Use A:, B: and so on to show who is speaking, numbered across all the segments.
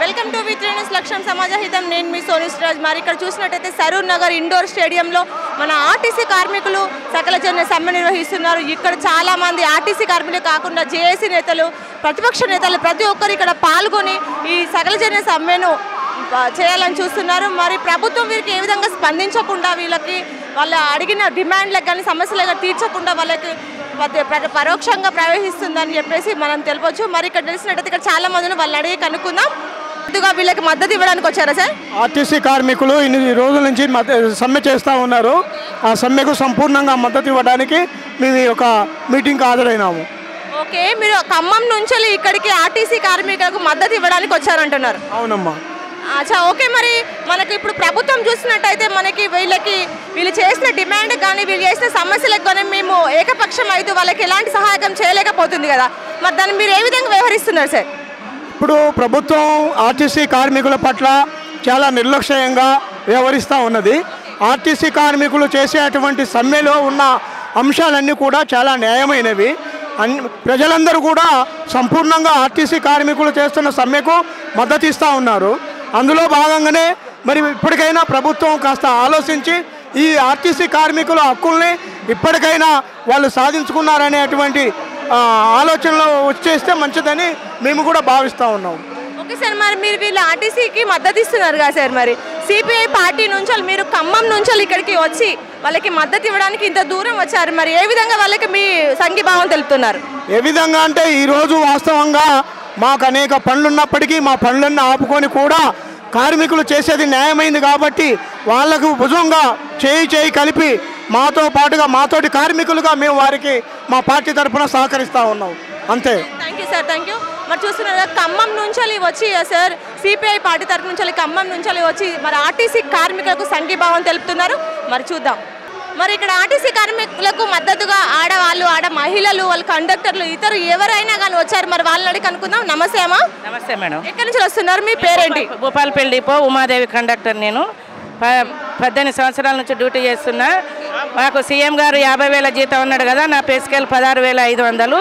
A: Welcome to వి3 news లక్ష్యం సమాజహితం. నేను మీ సోని రాజ్. మరి ఇక్కడ చూసినట్టయితే సరూర్ నగర్ ఇండోర్ స్టేడియంలో మన ఆర్టీసీ కార్మికులు సకల జన సమ్మె నిర్వహిస్తున్నారు. ఇక్కడ చాలా మంది ఆర్టీసీ కార్మికులు కాకుండా జేఏసీ నేతలు, ప్రతిపక్ష నేతలు ప్రతి ఒక్కరు ఇక్కడ పాల్గొని ఈ సకల జన సమ్మెను చేయాలని చూస్తున్నారు. మరి ప్రభుత్వం వీరికి ఏ విధంగా స్పందించకుండా వీళ్ళకి వాళ్ళు అడిగిన డిమాండ్లకు కానీ సమస్యలు తీర్చకుండా వాళ్ళకి పరోక్షంగా ప్రవేశిస్తుందని చెప్పేసి మనం తెలుపొచ్చు. మరి ఇక్కడ తెలిసినట్టయితే ఇక్కడ చాలా మందిని వాళ్ళు అడిగి కనుక్కుందాం. ముందుగా వీళ్ళకి మద్దతు ఇవ్వడానికి వచ్చారా సార్?
B: ఆర్టీసీ కార్మికులు ఇన్ని రోజుల నుంచి సమ్మె చేస్తూ ఉన్నారు. ఆ సమ్మెకు సంపూర్ణంగా మద్దతు ఇవ్వడానికి మేము ఒక మీటింగ్కి హాజరైనాము.
A: ఓకే, మీరు ఖమ్మం నుంచి ఇక్కడికి ఆర్టీసీ కార్మికులకు మద్దతు ఇవ్వడానికి వచ్చారంటున్నారు.
B: అవునమ్మా.
A: అచ్చా, ఓకే. మరి మనకి ఇప్పుడు ప్రభుత్వం చూసినట్టయితే మనకి వీళ్ళు చేసిన డిమాండ్ కానీ వీళ్ళు చేసిన సమస్యలకు కానీ మేము ఏకపక్షం అయితే వాళ్ళకి ఎలాంటి సహాయం చేయలేకపోతుంది కదా, మరి దాన్ని మీరు ఏ విధంగా వ్యవహరిస్తున్నారు సార్?
B: ఇప్పుడు ప్రభుత్వం ఆర్టీసీ కార్మికుల పట్ల చాలా నిర్లక్ష్యంగా వ్యవహరిస్తూ ఉన్నది. ఆర్టీసీ కార్మికులు చేసేటువంటి సమ్మెలో ఉన్న అంశాలన్నీ కూడా చాలా న్యాయమైనవి. ప్రజలందరూ కూడా సంపూర్ణంగా ఆర్టీసీ కార్మికులు చేస్తున్న సమ్మెకు మద్దతు ఇస్తూ ఉన్నారు. అందులో భాగంగానే మరి ఇప్పటికైనా ప్రభుత్వం కాస్త ఆలోచించి ఈ ఆర్టీసీ కార్మికుల హక్కుల్ని ఇప్పటికైనా వాళ్ళు సాధించుకున్నారనేటువంటి ఆలోచనలో వచ్చేస్తే మంచిదని మేము కూడా భావిస్తూ ఉన్నాం.
A: ఓకే సార్, మరి మీరు వీళ్ళు ఆర్టీసీకి మద్దతు ఇస్తున్నారు కదా సార్, మరి సిపిఐ పార్టీ నుంచి మీరు ఖమ్మం నుంచి ఇక్కడికి వచ్చి వాళ్ళకి మద్దతు ఇవ్వడానికి ఇంత దూరం వచ్చారు, మరి ఏ విధంగా వాళ్ళకి మీ సంఘీభావం తెలుపుతున్నారు?
B: ఏ విధంగా అంటే ఈరోజు వాస్తవంగా మాకు అనేక పనులు ఉన్నప్పటికీ మా పనులన్నీ ఆపుకొని కూడా కార్మికులు చేసేది న్యాయమైంది కాబట్టి వాళ్లకు భుజంగా చేయి కలిపి మాతో పాటుగా మాతోటి కార్మికులుగా మేము వారికి మా పార్టీ తరఫున సహకరిస్తూ ఉన్నాం. అంతే.
A: Thank you sir, thank you. మరి చూస్తున్నారు ఖమ్మం నుంచి వచ్చి సార్ సిపిఐ పార్టీ తరఫు నుంచి ఖమ్మం నుంచి వచ్చి మరి ఆర్టీసీ కార్మికులకు సంఘీభావం తెలుపుతున్నారు. మరి చూద్దాం. మరి ఇక్కడ ఆర్టీసీ కార్మికులకు మద్దతుగా ఆడవాళ్ళు, మహిళలు, వాళ్ళు కండక్టర్లు, ఇతరు ఎవరైనా కానీ వచ్చారు. మరి వాళ్ళని అడిగి కనుక్కుందాం. నమస్తే అమ్మా.
C: నమస్తే మేడం.
A: ఎక్కడి నుంచి వస్తున్నారు? మీ పేరేంటి?
C: Bhupalpally depot Umadevi conductor. నేను 18 సంవత్సరాల నుంచి డ్యూటీ చేస్తున్నా. మాకు సీఎం గారు 50,000 జీతం ఉన్నాడు కదా, నా పే స్కేల్ 16,500.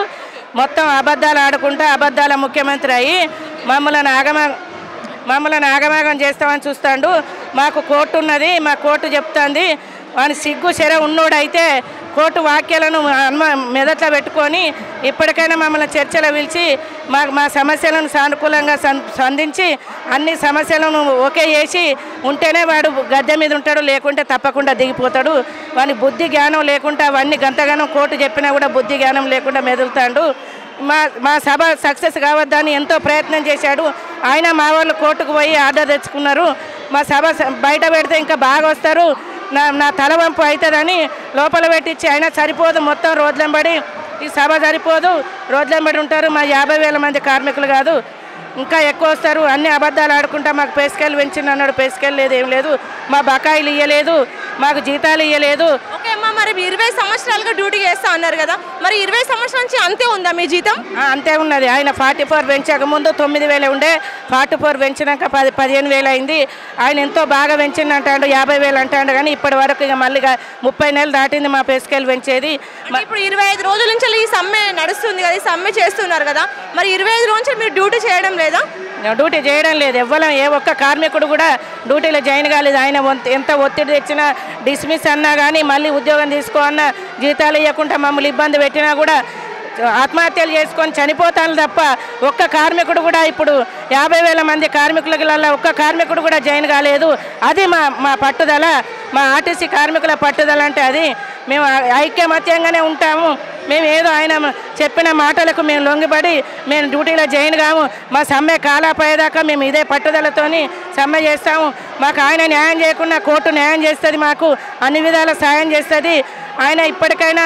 C: మొత్తం అబద్ధాలు ఆడుకుంటూ అబద్ధాల ముఖ్యమంత్రి అయ్యి మమ్మల్ని ఆగమాగం చేస్తామని చూస్తాడు. మాకు కోర్టు ఉన్నది, మా కోర్టు చెప్తుంది. వాని సిగ్గు చెర ఉన్నోడైతే కోర్టు వాక్యాలను మెదట్లో పెట్టుకొని ఇప్పటికైనా మమ్మల్ని చర్చలో పిలిచి మా సమస్యలను సానుకూలంగా స్పందించి అన్ని సమస్యలను ఓకే చేసి ఉంటేనే వాడు గద్దె మీద ఉంటాడు, లేకుంటే తప్పకుండా దిగిపోతాడు. వాని బుద్ధి జ్ఞానం లేకుండా అవన్నీ గంతగానం కోర్టు చెప్పినా కూడా బుద్ధి జ్ఞానం లేకుండా మెదులుతాడు. మా సభ సక్సెస్ కావద్దని ఎంతో ప్రయత్నం చేశాడు. ఆయన మా వాళ్ళు కోర్టుకు పోయి ఆర్డర్ తెచ్చుకున్నారు. మా సభ బయట పెడితే ఇంకా బాగా వస్తారు, నా తలవంపు అవుతుందని లోపల పెట్టించి అయినా సరిపోదు, మొత్తం రోజులంబడి ఈ సభ సరిపోదు, రోజులంబడి ఉంటారు. మా 50,000 మంది కార్మికులు కాదు, ఇంకా ఎక్కువ వస్తారు. అన్ని అబద్ధాలు ఆడుకుంటా మాకు పే స్కేల్ పెంచింది అన్నాడు. పే స్కేల్ లేదు, ఏం లేదు. మా బకాయిలు ఇవ్వలేదు, మాకు జీతాలు ఇవ్వలేదు.
A: ఓకే అమ్మా, మరి 20 సంవత్సరాలుగా డ్యూటీ చేస్తా అన్నారు కదా, మరి 20 సంవత్సరాల నుంచి అంతే ఉందా మీ జీతం?
C: అంతే ఉన్నది. ఆయన 44 పెంచాక ముందు 9,000 ఉండే, 44 పెంచినాక 15,000 అయింది. ఆయన ఎంతో బాగా పెంచింది అంటాడు, 50,000 అంటాడు. కానీ ఇప్పటి వరకు ఇక మళ్ళీ 30 నెలలు దాటింది మా పే స్కేల్ పెంచేది.
A: ఇప్పుడు 25 రోజుల నుంచి ఈ సమ్మె నడుస్తుంది కదా, ఈ సమ్మె చేస్తున్నారు కదా, మరి 25 రోజుల నుంచి మీరు డ్యూటీ చేయడం లేదా?
C: డ్యూటీ చేయడం లేదు. ఎవ్వరం ఏ ఒక్క కార్మికుడు కూడా డ్యూటీలో జాయిన్ కాలేదు. ఆయన ఎంత ఒత్తిడి తెచ్చినా, డిస్మిస్ అన్నా కానీ, మళ్ళీ ఉద్యోగం తీసుకో అన్నా, జీతాలు ఇవ్వకుండా మమ్మల్ని ఇబ్బంది పెట్టినా కూడా ఆత్మహత్యలు చేసుకొని చనిపోతాను తప్ప ఒక్క కార్మికుడు కూడా ఇప్పుడు 50,000 మంది కార్మికుల ఒక్క కార్మికుడు కూడా జాయిన్ కాలేదు. అది మా పట్టుదల, మా ఆర్టీసీ కార్మికుల పట్టుదల అంటే అది. మేము ఐక్యమత్యంగానే ఉంటాము. మేము ఏదో ఆయన చెప్పిన మాటలకు మేము లొంగిపడి మేము డ్యూటీలో జాయిన్ కాము. మా సమ్మె కాలాపోయేదాకా మేము ఇదే పట్టుదలతోని సమ్మె చేస్తాము. మాకు ఆయన న్యాయం చేయకుండా కోర్టు న్యాయం చేస్తుంది, మాకు అన్ని విధాల సాయం చేస్తుంది. ఆయన ఇప్పటికైనా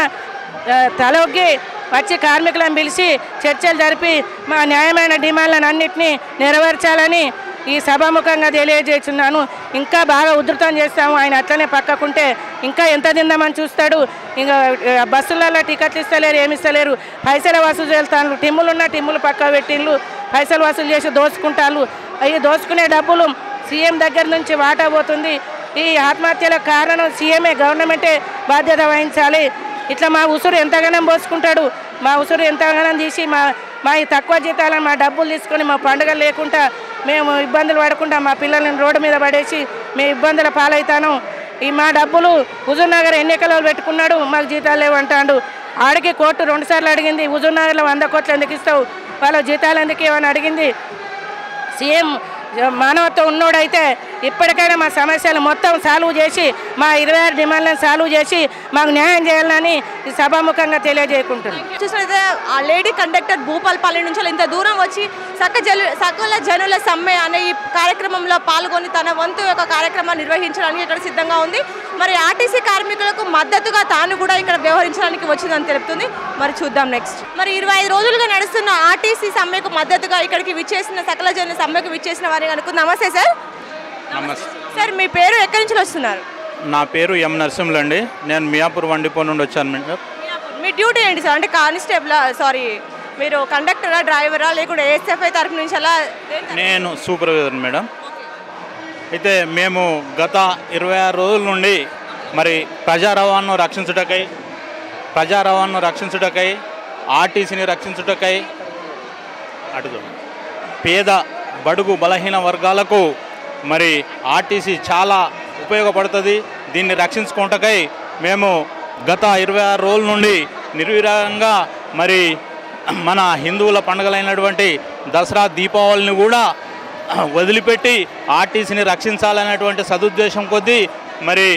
C: తలొగ్గి వచ్చి కార్మికులను పిలిచి చర్చలు జరిపి మా న్యాయమైన డిమాండ్లను అన్నింటినీ నెరవేర్చాలని ఈ సభాముఖంగా తెలియజేస్తున్నాను. ఇంకా బాగా ఉధృతం చేస్తాము. ఆయన అట్లనే పక్కకుంటే ఇంకా ఎంత తిందామని చూస్తాడు. ఇంకా బస్సులలో టికెట్లు ఇస్తలేరు, ఏమి ఇస్తలేరు. పైసలు వసూలు చేస్తాను. టిమ్ములున్న టిమ్ములు పక్క పెట్టిళ్ళు, పైసలు వసూలు చేసి దోచుకుంటారు. అవి దోచుకునే డబ్బులు సీఎం దగ్గర నుంచి వాటా పోతుంది. ఈ ఆత్మహత్యలకు కారణం సీఎంఏ, గవర్నమెంటే బాధ్యత వహించాలి. ఇట్లా మా ఉసురు ఎంతగానం పోసుకుంటాడు. మా ఉసురు ఎంతగానం తీసి మా తక్కువ జీతాలను మా డబ్బులు తీసుకొని మా పండుగలు లేకుండా మేము ఇబ్బందులు పడకుండా మా పిల్లల్ని రోడ్డు మీద పడేసి మేము ఇబ్బందుల పాలవుతాను. మా డబ్బులు హుజూర్నగర్ ఎన్నికలలో పెట్టుకున్నాడు, మాకు జీతాలు లేవంటాడు. ఆడికి కోర్టు 2 సార్లు అడిగింది, హుజూర్నగర్లో 100 కోట్లు ఎందుకు ఇస్తావు, వాళ్ళ జీతాలు ఎందుకు ఇవ్వని అడిగింది. సీఎం మానవత్వం ఉన్నోడైతే ఇప్పటికైనా మా సమస్యలు మొత్తం సాల్వ్ చేసి మా 26 డిమాండ్లను సాల్వ్ చేసి మాకు న్యాయం చేయాలని ఈ సభాముఖంగా తెలియజేయకుంటున్నాం.
A: చూసినట్లయితే ఆ లేడీ కండక్టర్ భూపాలపల్లి నుంచి ఇంత దూరం వచ్చి సకల జనుల సమ్మె అనే ఈ కార్యక్రమంలో పాల్గొని తన వంతు యొక్క కార్యక్రమాన్ని నిర్వహించడానికి ఇక్కడ సిద్ధంగా ఉంది. మరి ఆర్టీసీ కార్మికులకు మద్దతుగా తాను కూడా ఇక్కడ వ్యవహరించడానికి వచ్చిందని తెలుపుతుంది. మరి చూద్దాం నెక్స్ట్. మరి 25 రోజులుగా నడుస్తున్న ఆర్టీసీ సమ్మెకు మద్దతుగా ఇక్కడికి విచ్చేసిన సకల జనుల సమ్మెకు విచ్చేసిన వారిని అనుకుందాం. నమస్తే సార్.
D: నమస్తే
A: సార్, మీ పేరు ఎక్కడి నుంచి వస్తున్నారు?
D: నా పేరు ఎం నరసింహులు అండి. నేను మియాపూర్ వండిపో నుండి వచ్చాను మేడం.
A: మీ డ్యూటీ ఏంటి సార్? అంటే కానిస్టేబుల్, సారీ మీరు కండక్టరా, డ్రైవరా, లేకుంటే ఏఎస్ఎఫ్ఐ తరఫు నుంచి అలా?
D: నేను సూపర్వైజర్ మేడం. అయితే మేము గత 26 రోజుల నుండి మరి ప్రజా రవాణాను రక్షించుటకై ఆర్టీసీని రక్షించుటకై పేద బడుగు బలహీన వర్గాలకు మరి ఆర్టీసీ చాలా ఉపయోగపడుతుంది. దీన్ని రక్షించుకోవటకై మేము గత 26 రోజుల నుండి నిర్విరామంగా మరి మన హిందువుల పండుగలైనటువంటి దసరా, దీపావళిని కూడా వదిలిపెట్టి ఆర్టీసీని రక్షించాలనేటువంటి సదుద్దేశం కొద్దీ మరి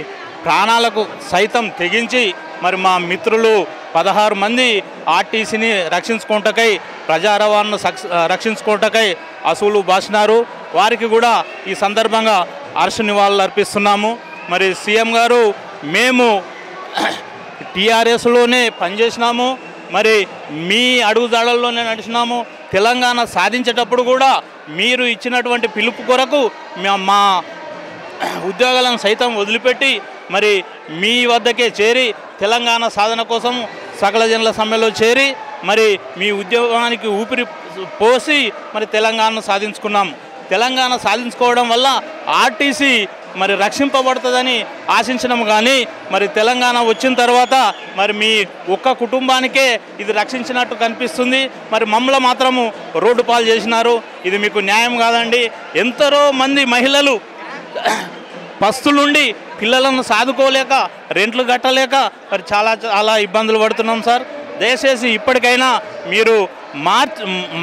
D: ప్రాణాలకు సైతం తెగించి మరి మా మిత్రులు 16 మంది ఆర్టీసీని రక్షించుకోవటకై, ప్రజా రవాణాను రక్షించుకోవటకై అసూలు బాసినారు. వారికి కూడా ఈ సందర్భంగా హర్ష నివాళులు అర్పిస్తున్నాము. మరి సీఎం గారు మేము టీఆర్ఎస్లోనే పనిచేసినాము, మరి మీ అడుగుజాడల్లోనే నడిచినాము. తెలంగాణ సాధించేటప్పుడు కూడా మీరు ఇచ్చినటువంటి పిలుపు కొరకు మా ఉద్యోగాలను సైతం వదిలిపెట్టి మరి మీ వద్దకే చేరి తెలంగాణ సాధన కోసం సకల జనుల సమ్మెలో చేరి మరి మీ ఉద్యోగానికి ఊపిరి పోసి మరి తెలంగాణను సాధించుకున్నాం. తెలంగాణ సాధించుకోవడం వల్ల ఆర్టీసీ మరి రక్షింపబడుతుందని ఆశించినాం. కానీ మరి తెలంగాణ వచ్చిన తర్వాత మరి మీ ఒక్క కుటుంబానికే ఇది రక్షించినట్టు కనిపిస్తుంది. మరి మమ్మల్ని మాత్రము రోడ్డు పాలు చేసినారు. ఇది మీకు న్యాయం కాదండి. ఎంతరో మంది మహిళలు పస్తులుండి పిల్లలను సాదుకోలేక, రెంట్లు కట్టలేక మరి చాలా ఇబ్బందులు పడుతున్నాం సార్. దయచేసి ఇప్పటికైనా మీరు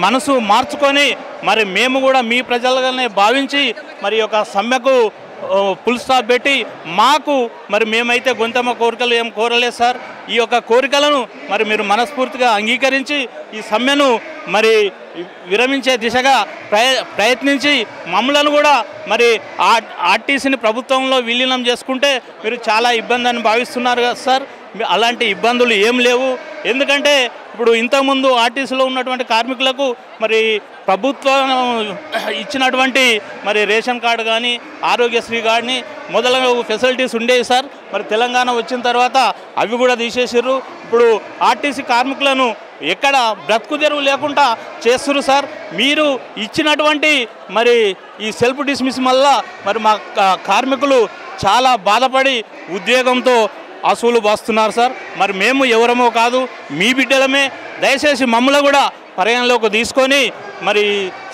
D: మనసు మార్చుకొని మరి మేము కూడా మీ ప్రజలుగానే భావించి మరి ఒక సమ్మెకు ఫుల్ స్టాప్ పెట్టి మాకు మరి మేమైతే గొంతమ్మ కోరికలు ఏం కోరలేదు సార్. ఈ యొక్క కోరికలను మరి మీరు మనస్ఫూర్తిగా అంగీకరించి ఈ సమ్మెను మరి విరమించే దిశగా ప్రయత్నించి మమ్మలను కూడా మరి ఆర్టీసీని ప్రభుత్వంలో విలీనం చేసుకుంటే మీరు చాలా ఇబ్బంది అని భావిస్తున్నారు కదా సార్. అలాంటి ఇబ్బందులు ఏం లేవు. ఎందుకంటే ఇప్పుడు ఇంతకుముందు ఆర్టీసీలో ఉన్నటువంటి కార్మికులకు మరి ప్రభుత్వం ఇచ్చినటువంటి మరి రేషన్ కార్డు కానీ, ఆరోగ్యశ్రీ కానీ మొదలగు ఫెసిలిటీస్ ఉండేవి సార్. మరి తెలంగాణ వచ్చిన తర్వాత అవి కూడా తీసేసారు. ఇప్పుడు ఆర్టీసీ కార్మికులను ఎక్కడ బ్రతుకు తెరువు లేకుండా చేస్తున్నారు సార్. మీరు ఇచ్చినటువంటి మరి ఈ సెల్ఫ్ డిస్మిస్ వల్ల మరి మా కార్మికులు చాలా బాధపడి ఉద్వేగంతో అసూలు బాస్తున్నారు సార్. మరి మేము ఎవరమో కాదు, మీ బిడ్డలమే. దయచేసి మమ్మల్ని కూడా పరిగణలోకి తీసుకొని మరి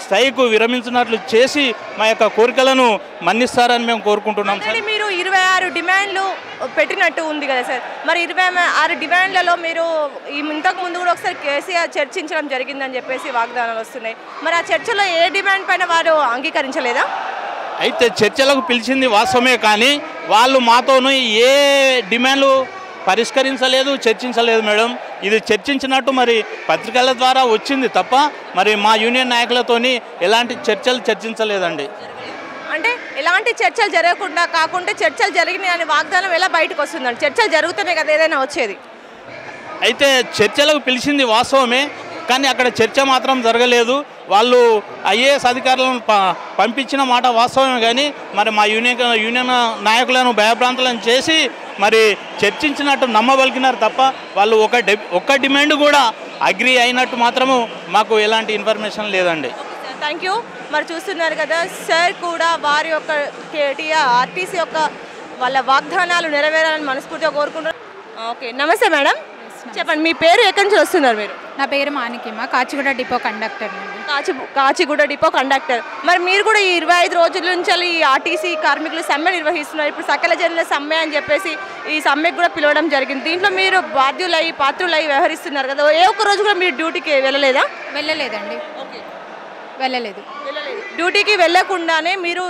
D: స్ట్రైక్ విరమించినట్లు చేసి మా యొక్క కోరికలను మన్నిస్తారని మేము కోరుకుంటున్నాం సార్.
A: మీరు 26 డిమాండ్లు పెట్టినట్టు ఉంది కదా సార్. మరి 26 డిమాండ్లలో మీరు ఇంతకు ముందు కూడా ఒకసారి కేసీఆర్ చర్చించడం జరిగిందని చెప్పేసి వాగ్దానాలు వస్తున్నాయి. మరి ఆ చర్చలో ఏ డిమాండ్ పైన వారు అంగీకరించలేదా?
D: అయితే చర్చలకు పిలిచింది వాస్తవమే, కానీ వాళ్ళు మాతోనూ ఏ డిమాండ్లు పరిష్కరించలేదు, చర్చించలేదు మేడం. ఇది చర్చించినట్టు మరి పత్రికల ద్వారా వచ్చింది తప్ప మరి మా యూనియన్ నాయకులతోని ఎలాంటి చర్చలు చర్చించలేదండి.
A: అంటే ఎలాంటి చర్చలు జరగకుండా కాకుండా చర్చలు జరిగినాయి అనే వాగ్దానం ఎలా బయటకు వస్తుందండి? చర్చలు జరుగుతూనే కదా ఏదైనా వచ్చేది.
D: అయితే చర్చలకు పిలిచింది వాస్తవమే, కానీ అక్కడ చర్చ మాత్రం జరగలేదు. వాళ్ళు ఐఏఎస్ అధికారులను పంపించిన మాట వాస్తవమే, కానీ మరి మా యూనియన్ నాయకులను భయభ్రాంతులను చేసి మరి చర్చించినట్టు నమ్మబలికినారు తప్ప వాళ్ళు ఒక్క డిమాండ్ కూడా అగ్రి అయినట్టు మాత్రము మాకు ఎలాంటి ఇన్ఫర్మేషన్ లేదండి.
A: Thank you. మరి చూస్తున్నారు కదా సార్ కూడా వారి యొక్క ఆర్టీసీ యొక్క వాళ్ళ వాగ్దానాలు నెరవేరాలని మనస్ఫూర్తిగా కోరుకుంటున్నారు. ఓకే, నమస్తే మేడం. చెప్పండి, మీ పేరు ఎక్కడి నుంచి వస్తున్నారు మీరు?
E: నా పేరు మాణిక్యమ్మ, కాచిగూడ డిపో కండక్టర్ నుండి.
A: Kacheguda depot conductor. మరి మీరు కూడా ఈ 25 రోజుల నుంచి ఈ ఆర్టీసీ కార్మికులు సమ్మె నిర్వహిస్తున్నారు. ఇప్పుడు సకల జనుల సమ్మె అని చెప్పేసి ఈ సమ్మెకు కూడా పిలవడం జరిగింది. దీంట్లో మీరు పాత్రులై వ్యవహరిస్తున్నారు కదా, ఏ ఒక్క రోజు కూడా మీరు డ్యూటీకి వెళ్ళలేదా?
E: వెళ్ళలేదండి, వెళ్ళలేదు.
A: డ్యూటీకి వెళ్ళకుండానే మీరు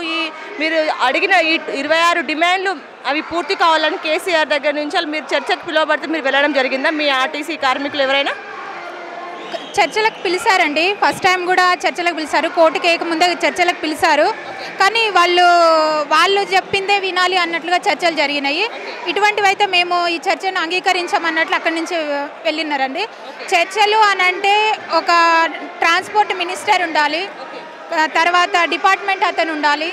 A: అడిగిన ఈ 26 డిమాండ్లు అవి పూర్తి కావాలని కేసీఆర్ దగ్గర నుంచి మీరు చర్చకు పిలువబడితే మీరు వెళ్ళడం జరిగిందా? మీ ఆర్టీసీ కార్మికులు ఎవరైనా
E: చర్చలకు పిలిచారండి, ఫస్ట్ టైం కూడా చర్చలకు పిలిచారు, కోర్టుకి ముందే చర్చలకు పిలిచారు. కానీ వాళ్ళు చెప్పిందే వినాలి అన్నట్లుగా చర్చలు జరిగినాయి. ఇటువంటివి అయితే మేము ఈ చర్చను అంగీకరించామన్నట్లు అక్కడి నుంచి వెళ్ళినారండి. చర్చలు అనంటే ఒక ట్రాన్స్పోర్ట్ మినిస్టర్ ఉండాలి, తర్వాత డిపార్ట్మెంట్ అతను ఉండాలి,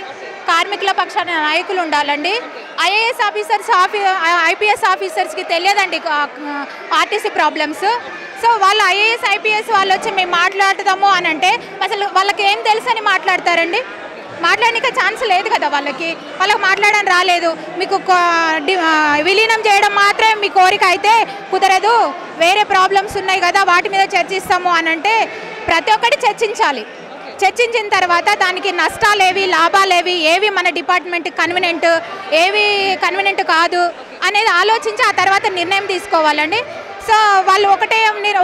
E: కార్మికుల పక్షాన నాయకులు ఉండాలండి. ఐఏఎస్ ఆఫీసర్స్ ఐపీఎస్ ఆఫీసర్స్కి తెలియదండి ఆర్టీసీ ప్రాబ్లమ్స్. సో వాళ్ళు ఐఏఎస్ ఐపీఎస్ వాళ్ళు వచ్చి మేము మాట్లాడదాము అని అంటే అసలు వాళ్ళకి ఏం తెలుసు అని మాట్లాడతారండి? మాట్లాడడానికి ఛాన్స్ లేదు కదా, వాళ్ళకి మాట్లాడడం రాలేదు. మీకు విలీనం చేయడం మాత్రమే మీ కోరిక అయితే కుదరదు, వేరే ప్రాబ్లమ్స్ ఉన్నాయి కదా వాటి మీద చర్చిస్తాము అని అంటే ప్రతి ఒక్కటి చర్చించాలి. చర్చించిన తర్వాత దానికి నష్టాలేవి లాభాలేవి, ఏవి మన డిపార్ట్మెంట్ కన్వీనెంట్, ఏవి కన్వీనెంట్ కాదు అనేది ఆలోచించి ఆ తర్వాత నిర్ణయం తీసుకోవాలండి. సో వాళ్ళు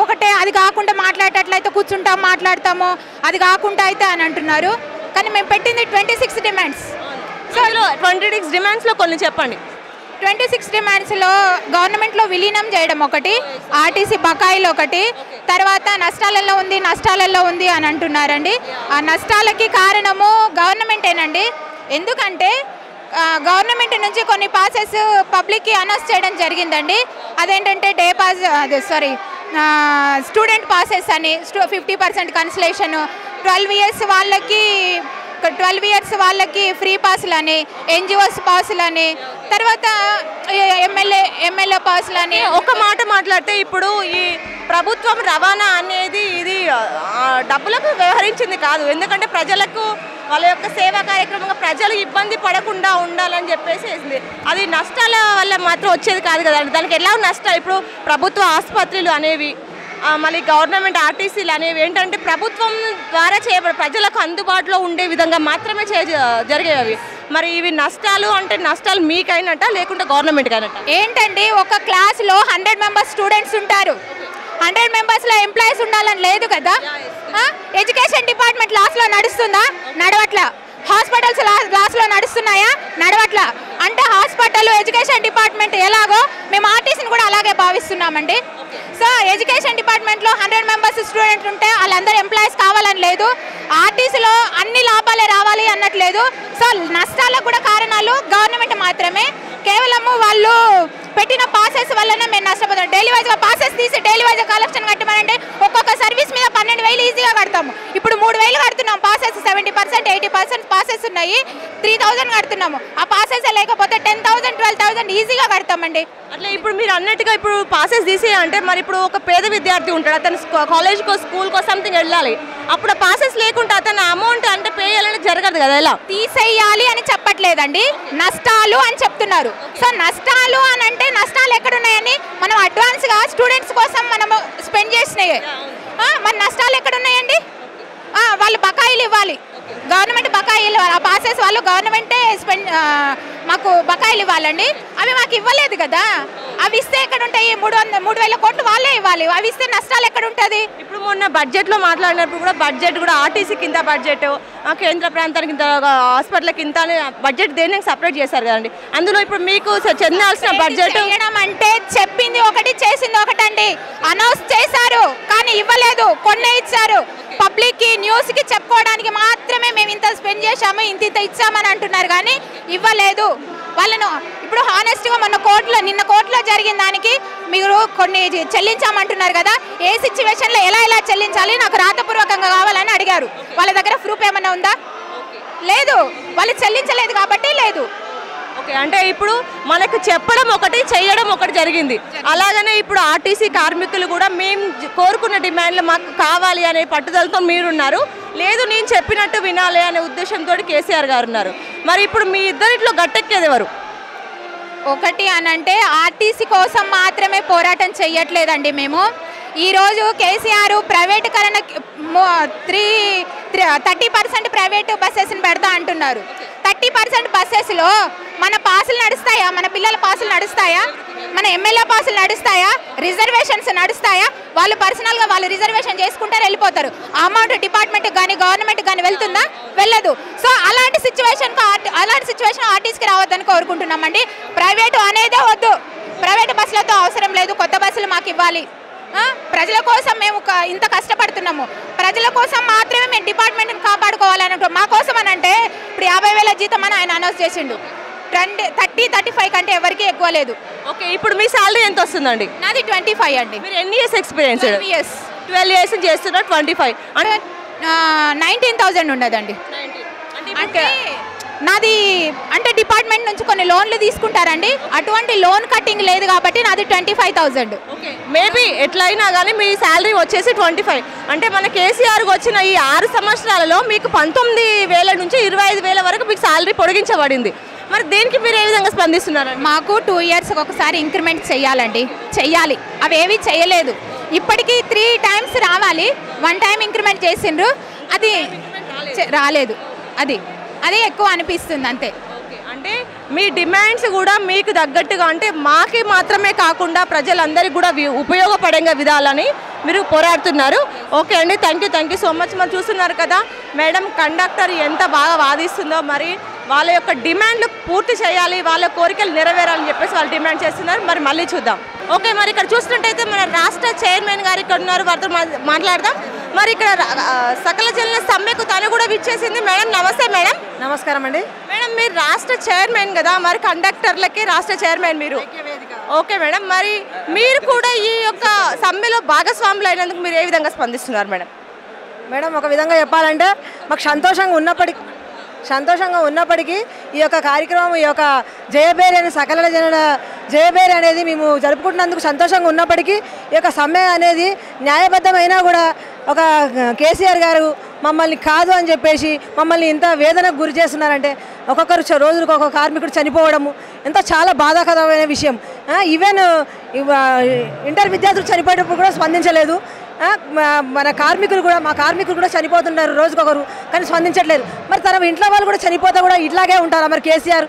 E: ఒకటే అది కాకుండా మాట్లాడేటట్లయితే కూర్చుంటాం మాట్లాడతాము, అది కాకుండా అయితే అని అంటున్నారు. కానీ మేము పెట్టింది 26 డిమాండ్స్.
A: సో 26 డిమాండ్స్లో కొన్ని చెప్పండి.
E: 26 డిమాండ్స్లో గవర్నమెంట్లో విలీనం చేయడం ఒకటి, ఆర్టీసీ బకాయిలు ఒకటి, తర్వాత నష్టాలలో ఉంది అని అంటున్నారండి. ఆ నష్టాలకి కారణము గవర్నమెంటేనండి. ఎందుకంటే గవర్నమెంట్ నుంచి కొన్ని పాసెస్ పబ్లిక్కి అనౌన్స్ చేయడం జరిగిందండి. అదేంటంటే స్టూడెంట్ పాసెస్ అని 50% కన్సలేషన్, 12 ఇయర్స్ వాళ్ళకి ఫ్రీ పాసులని, ఎన్జిఓస్ పాసులని, తర్వాత ఎమ్మెల్యే పాసులని.
A: ఒక మాట మాట్లాడితే ఇప్పుడు ఈ ప్రభుత్వం రవాణా అనేది ఇది డబ్బులకు వ్యవహరించింది కాదు, ఎందుకంటే ప్రజలకు వాళ్ళ యొక్క సేవా కార్యక్రమంగా ప్రజలు ఇబ్బంది పడకుండా ఉండాలని చెప్పేసి అది నష్టాల వల్ల మాత్రం వచ్చేది కాదు కదండి. దానికి ఎలా నష్టాలు ఇప్పుడు ప్రభుత్వ ఆసుపత్రులు అనేవి మళ్ళీ గవర్నమెంట్ ఆర్టీసీలు అనేవి ఏంటంటే ప్రభుత్వం ద్వారా చేయబడి ప్రజలకు అందుబాటులో ఉండే విధంగా మాత్రమే జరిగేవి. మరి ఇవి నష్టాలు మీకైనట్ట లేకుంటే గవర్నమెంట్కి అయినట్ట?
E: ఏంటండి, ఒక క్లాస్లో 100 మెంబర్స్ స్టూడెంట్స్ ఉంటారు, 100 మెంబర్స్లో ఎంప్లాయీస్ ఉండాలని లేదు కదా. ఎడ్యుకేషన్ డిపార్ట్మెంట్ లాస్లో నడుస్తుందా? నడవట్లా. హాస్పిటల్స్ లాస్లో నడుస్తున్నాయా? నడవట్లా. అంటే హాస్పిటల్ ఎడ్యుకేషన్ డిపార్ట్మెంట్ ఎలాగో మేము ఆర్టీసీని కూడా అలాగే భావిస్తున్నామండి. సో ఎడ్యుకేషన్ డిపార్ట్మెంట్లో 100 మెంబర్స్ స్టూడెంట్ ఉంటే వాళ్ళందరూ ఎంప్లాయీస్ కావాలని లేదు, ఆర్టీసీలో అన్ని లాభాలే రావాలి అన్నట్లేదు. సో నష్టాలకు కూడా కారణాలు గవర్నమెంట్ మాత్రమే. కేవలము వాళ్ళు పెట్టిన పాసెస్ వల్లనే మేము నష్టపోతాం. డైలీ వైజ్గా పాసెస్ తీసి డైలీ వైజ్గా కలెక్షన్ కట్టమనంటే ఒక్కొక్క సర్వీస్ మీద 12,000 ఈజీగా కడతాము. ఇప్పుడు 3,000 కడుతున్నాం. పాసెస్ 70%, 80% పాసెస్ ఉన్నాయి, 3,000 కడుతున్నాము. ఆ పాసెస్ లేకపోతే 10,000, 12,000 ఈజీగా కడతామండి.
A: అట్లా ఇప్పుడు మీరు అన్నట్టుగా ఇప్పుడు పాసెస్ తీసే అంటే మరి ఇప్పుడు ఒక పేద విద్యార్థి ఉంటాడు, అతను కాలేజ్కో స్కూల్కో సంథింగ్ వెళ్ళాలి, అప్పుడు పాసెస్ లేకుంటే అతను అమౌంట్ అంటే పే చేయాలని జరగదు కదా. ఎలా
E: తీసేయాలి అని చెప్పట్లేదండి, నష్టాలు అని చెప్తున్నారు. సో నష్టాలు అని అంటే నష్టాలు ఎక్కడున్నాయని మనం అడ్వాన్స్గా స్టూడెంట్స్ కోసం మనము స్పెండ్ చేసినాయి. మన నష్టాలు ఎక్కడున్నాయండి? వాళ్ళు బకాయిలు ఇవ్వాలి, గవర్నమెంట్ బకాయిలు ఇవ్వాలి. ఆ పాసెస్ వాళ్ళు గవర్నమెంటే మాకు బకాయిలు ఇవ్వాలండి. అవి మాకు ఇవ్వలేదు కదా. అవి ఇస్తే ఎక్కడ ఉంటాయి? 3,000 కోట్లు వాళ్ళే ఇవ్వాలి. అవి ఇస్తే నష్టాలు ఎక్కడ ఉంటుంది?
A: ఇప్పుడు మొన్న బడ్జెట్లో మాట్లాడినప్పుడు కూడా బడ్జెట్ కూడా ఆర్టీసీ కింద బడ్జెట్, కేంద్ర ప్రాంతానికి ఇంత, హాస్పిటల్ కింద బడ్జెట్ దేనికి సపరేట్ చేశారు కదండి. అందులో ఇప్పుడు మీకు చెందాల్సిన బడ్జెట్
E: అంటే చెప్పింది ఒకటి చేసింది ఒకటండి. అనౌన్స్ చేశారు కానీ ఇవ్వలేదు, కొన్నే ఇచ్చారు. పబ్లిక్కి న్యూస్కి చెప్పుకోవడానికి మాత్రమే మేము ఇంత స్పెండ్ చేశాము, ఇంత ఇచ్చామని అంటున్నారు కానీ ఇవ్వలేదు. వాళ్ళను ఇప్పుడు హానెస్ట్గా నిన్న కోర్టులో జరిగిన దానికి మీరు కొన్ని చెల్లించామంటున్నారు కదా, ఏ సిచ్యువేషన్లో ఎలా చెల్లించాలి నాకు రాతపూర్వకంగా కావాలని అడిగారు. వాళ్ళ దగ్గర ప్రూఫ్ ఏమైనా ఉందా? లేదు, వాళ్ళు చెల్లించలేదు కాబట్టి లేదు.
A: ఓకే, అంటే ఇప్పుడు మనకు చెప్పడం ఒకటి చేయడం ఒకటి జరిగింది. అలాగనే ఇప్పుడు ఆర్టీసీ కార్మికులు కూడా మేము కోరుకున్న డిమాండ్లు మాకు కావాలి అనే పట్టుదలతో మీరున్నారు, లేదు నేను చెప్పినట్టు వినాలి అనే ఉద్దేశంతో కేసీఆర్ గారు ఉన్నారు. మరి ఇప్పుడు మీ ఇద్దరిట్లో గట్టెక్కేది ఎవరు?
E: ఒకటి అనంటే ఆర్టీసీ కోసం మాత్రమే పోరాటం చెయ్యట్లేదండి మేము. ఈరోజు కేసీఆర్ ప్రైవేటీకరణ 30% ప్రైవేటు బస్సెస్ని పెడతా అంటున్నారు. 30% బస్సెస్లో మన పాసులు నడుస్తాయా? మన పిల్లల పాసులు నడుస్తాయా? మన ఎమ్మెల్యే పాసులు నడుస్తాయా? రిజర్వేషన్స్ నడుస్తాయా? వాళ్ళు పర్సనల్గా వాళ్ళు రిజర్వేషన్ చేసుకుంటారు, వెళ్ళిపోతారు. అమౌంట్ డిపార్ట్మెంట్కి కానీ గవర్నమెంట్కి కానీ వెళ్తుందా? వెళ్ళదు. సో అలాంటి సిచ్యువేషన్ ఆర్టీసీకి రావద్దని కోరుకుంటున్నామండి. ప్రైవేటు అనేదే వద్దు. ప్రైవేటు బస్సులతో అవసరం లేదు, కొత్త బస్సులు మాకు ఇవ్వాలి. ప్రజల కోసం మేము ఇంత కష్టపడుతున్నాము, ప్రజల కోసం మాత్రమే మేము డిపార్ట్మెంట్ని కాపాడుకోవాలన్నట్టు. మా కోసం అని అంటే ఇప్పుడు 50,000 జీతం అని ఆయన అనౌన్స్ చేసిండు. 30-35 కంటే ఎవరికి ఎక్కువ లేదు.
A: ఓకే, ఇప్పుడు మీ శాలరీ ఎంత వస్తుందండి?
E: నాది 25 అండి.
A: మీరు ఎన్ని ఇయర్స్ ఎక్స్పీరియన్స్?
E: 12
A: ఇయర్స్ చేస్తున్నారు. 25
E: అంటే 19,000 ఉన్నదండి. అంటే నాది అంటే డిపార్ట్మెంట్ నుంచి కొన్ని లోన్లు తీసుకుంటారండి, అటువంటి లోన్ కట్టింగ్ లేదు కాబట్టి నాది 25,000.
A: ఓకే, మేబీ ఎట్లయినా కానీ మీ శాలరీ వచ్చేసి 25. అంటే మన కేసీఆర్కి వచ్చిన ఈ 6 సంవత్సరాలలో మీకు 19,000 నుంచి 25,000 వరకు మీకు శాలరీ పొడిగించబడింది. మరి దేనికి మీరు ఏ విధంగా స్పందిస్తున్నారండి?
E: మాకు 2 ఇయర్స్కి ఒకసారి ఇంక్రిమెంట్ చెయ్యాలి. అవి ఏవి చేయలేదు. ఇప్పటికీ 3 times రావాలి. 1 time ఇంక్రిమెంట్ చేసిండ్రు, అది రాలేదు. అది ఎక్కువ అనిపిస్తుంది అంతే.
A: అంటే మీ డిమాండ్స్ కూడా మీకు తగ్గట్టుగా, అంటే మాకి మాత్రమే కాకుండా ప్రజలందరికీ కూడా ఉపయోగపడే విధాలని మీరు పోరాడుతున్నారు. ఓకే అండి, థ్యాంక్ యూ సో మచ్. మరి చూస్తున్నారు కదా మేడం కండక్టర్ ఎంత బాగా వాదిస్తుందో. మరి వాళ్ళ యొక్క డిమాండ్లు పూర్తి చేయాలి, వాళ్ళ కోరికలు నెరవేరాలని చెప్పేసి వాళ్ళు డిమాండ్ చేస్తున్నారు. మరి మళ్ళీ చూద్దాం. ఓకే, మరి ఇక్కడ చూసినట్టయితే మన రాష్ట్ర చైర్మన్ గారు ఇక్కడ ఉన్నారు, వారితో మాట్లాడదాం. మరి ఇక్కడ సకల జనుల సమ్మెకు తను కూడా విచ్చేసింది. మేడం నమస్తే. మేడం
F: నమస్కారం అండి.
A: మేడం మీరు రాష్ట్ర చైర్మన్ కదా, మరి కండక్టర్లకి రాష్ట్ర చైర్మన్ మీరు. ఓకే మేడం, మరి మీరు కూడా ఈ యొక్క సమ్మెలో భాగస్వాములు అయినందుకు మీరు ఏ విధంగా స్పందిస్తున్నారు మేడం?
F: మేడం ఒక విధంగా చెప్పాలంటే మాకు సంతోషంగా ఉన్నప్పటికీ ఈ యొక్క కార్యక్రమం, ఈ యొక్క జయబేరి అనే సకల జనుల జయబేరి అనేది మేము జరుపుకుంటున్నందుకు సంతోషంగా ఉన్నప్పటికీ ఈ యొక్క సమ్మె అనేది న్యాయబద్ధమైనా కూడా ఒక కేసీఆర్ గారు మమ్మల్ని కాదు అని చెప్పేసి మమ్మల్ని ఇంత వేదనకు గురి చేస్తున్నారంటే, ఒక్కొక్కరు రోజులకు ఒక్కొక్క కార్మికుడు చనిపోవడము ఎంత చాలా బాధాకరమైన విషయం. ఈవెన్ ఇంటర్ విద్యార్థులు చనిపోయేటప్పుడు కూడా స్పందించలేదు. మా కార్మికులు కూడా చనిపోతున్నారు రోజుకొకరు, కానీ స్పందించట్లేదు. మరి తన ఇంట్లో వాళ్ళు కూడా చనిపోతే కూడా ఇట్లాగే ఉంటారా మరి కేసీఆర్?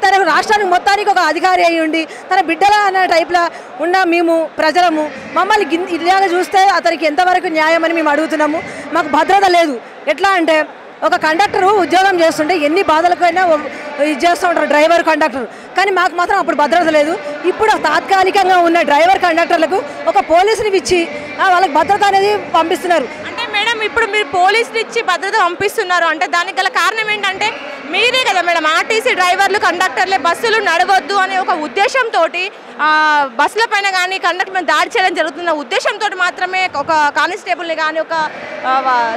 F: తన రాష్ట్రానికి మొత్తానికి ఒక అధికారి అయి ఉండి తన బిడ్డల అనే టైప్లో ఉన్న మేము ప్రజలము మమ్మల్ని ఇలాగ చూస్తే అతనికి ఎంతవరకు న్యాయం అని మేము అడుగుతున్నాము. మాకు భద్రత లేదు. ఎట్లా అంటే ఒక కండక్టరు ఉద్యోగం చేస్తుంటే ఎన్ని బాధలకైనా ఇది చేస్తూ ఉంటారు డ్రైవర్ కండక్టర్, కానీ మాకు మాత్రం అప్పుడు భద్రత లేదు. ఇప్పుడు తాత్కాలికంగా ఉన్న డ్రైవర్ కండక్టర్లకు ఒక పోలీసుని ఇచ్చి వాళ్ళకి భద్రత అనేది పంపిస్తున్నారు.
A: అంటే మేడం ఇప్పుడు మీరు పోలీసులు ఇచ్చి భద్రత పంపిస్తున్నారు అంటే దానికి గల కారణం ఏంటంటే మీరే కదా మేడం, ఆర్టీసీ డ్రైవర్లు కండక్టర్లే బస్సులు నడవద్దు అనే ఒక ఉద్దేశంతో బస్సుల పైన కానీ కండక్టర్ దాడి చేయడం జరుగుతున్న ఉద్దేశంతో మాత్రమే ఒక కానిస్టేబుల్ని కానీ ఒక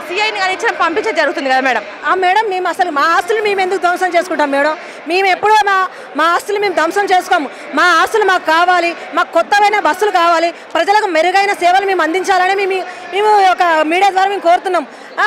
A: సిఐని కానీ ఇచ్చిన పంపించడం జరుగుతుంది కదా మేడం?
F: మేడం మేము అసలు మా ఆస్తులు మేము ఎందుకు ధ్వంసం చేసుకుంటాం మేడం? మేము ఎప్పుడూ మా ఆస్తులు మేము ధ్వంసం చేసుకోము. మా ఆస్తులు మాకు కావాలి, మాకు కొత్తమైన బస్సులు కావాలి, ప్రజలకు మెరుగైన సేవలు మేము అందించాలని మేము ఒక మీడియా ద్వారా మేము కోరుతున్నాం.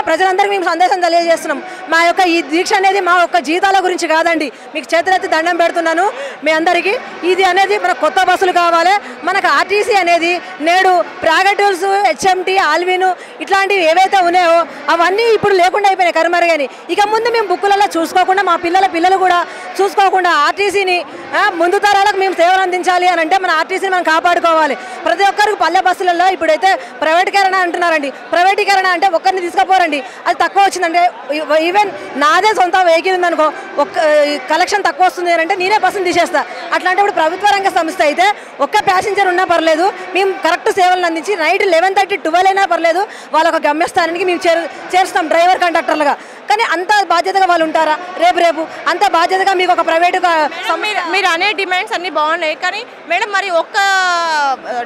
F: ప్రజలందరికీ మేము సందేశం తెలియజేస్తున్నాం. మా యొక్క ఈ దీక్ష అనేది మా యొక్క జీతాల గురించి కాదండి. మీకు చేతులెత్తి దండం పెడుతున్నాను మీ అందరికీ. ఇది అనేది మనకు కొత్త బస్సులు కావాలి. మనకు ఆర్టీసీ అనేది నేడు ప్రాగటూల్స్, హెచ్ఎంటీ, ఆల్విను ఇట్లాంటివి ఏవైతే ఉన్నాయో అవన్నీ ఇప్పుడు లేకుండా అయిపోయినాయి, కనుమరుగని. ఇక ముందు మేము బుక్కులలో చూసుకోకుండా మా పిల్లలు కూడా చూసుకోకుండా ఆర్టీసీని ముందు తరాలకు మేము సేవలు అందించాలి అని అంటే మన ఆర్టీసీని మనం కాపాడుకోవాలి. ప్రతి ఒక్కరికి పల్లె బస్సులలో ఇప్పుడైతే ప్రైవేటీకరణ అంటున్నారండి. ప్రైవేటీకరణ అంటే ఒక్కరిని తీసుకుపోరండి, అది తక్కువ వచ్చిందంటే ఈవెన్ నాదే సొంత వెహికల్ ఉందనుకో, కలెక్షన్ తక్కువ వస్తుంది అని అంటే నేనే బస్సును తీసేస్తా. అట్లాంటప్పుడు ప్రభుత్వ రంగ సంస్థ అయితే ఒక్క ప్యాసింజర్ ఉన్నా పర్లేదు, మేము కరెక్ట్ సేవలను అందించి నైట్ 11:30, 12 అయినా పర్లేదు వాళ్ళ ఒక గమ్యస్థానానికి మేము చేరుస్తాం డ్రైవర్ కండక్టర్లుగా. కానీ అంత బాధ్యతగా వాళ్ళు ఉంటారా? రేపు అంత బాధ్యతగా మీకు ఒక ప్రైవేటుగా
A: మీరు అనే డిమాండ్స్ అన్నీ బాగున్నాయి, కానీ మేడం మరి ఒక్క